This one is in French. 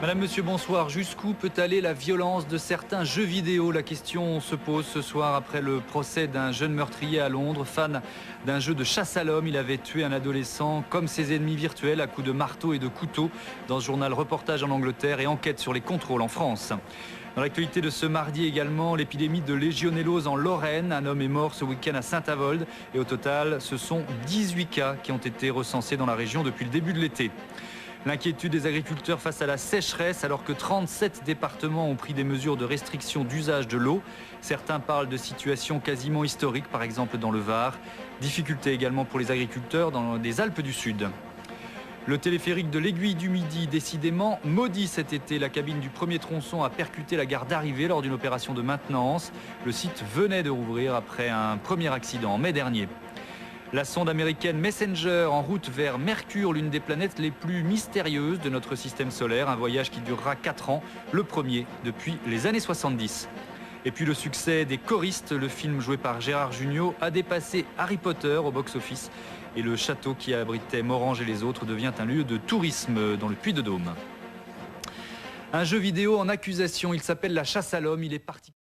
Madame, monsieur, bonsoir. Jusqu'où peut aller la violence de certains jeux vidéo? La question se pose ce soir après le procès d'un jeune meurtrier à Londres. Fan d'un jeu de chasse à l'homme, il avait tué un adolescent comme ses ennemis virtuels à coups de marteau et de couteau. Dans ce journal, reportage en Angleterre et enquête sur les contrôles en France. Dans l'actualité de ce mardi également, l'épidémie de légionellose en Lorraine. Un homme est mort ce week-end à Saint-Avold. Et au total, ce sont 18 cas qui ont été recensés dans la région depuis le début de l'été. L'inquiétude des agriculteurs face à la sécheresse alors que 37 départements ont pris des mesures de restriction d'usage de l'eau. Certains parlent de situations quasiment historiques, par exemple dans le Var. Difficulté également pour les agriculteurs dans les Alpes du Sud. Le téléphérique de l'Aiguille du Midi, décidément maudit cet été. La cabine du premier tronçon a percuté la gare d'arrivée lors d'une opération de maintenance. Le site venait de rouvrir après un premier accident en mai dernier. La sonde américaine Messenger en route vers Mercure, l'une des planètes les plus mystérieuses de notre système solaire. Un voyage qui durera 4 ans, le premier depuis les années 70. Et puis le succès des choristes, le film joué par Gérard Jugnot a dépassé Harry Potter au box-office. Et le château qui abritait Morange et les autres devient un lieu de tourisme dans le Puy-de-Dôme. Un jeu vidéo en accusation, il s'appelle La Chasse à l'homme, il est parti.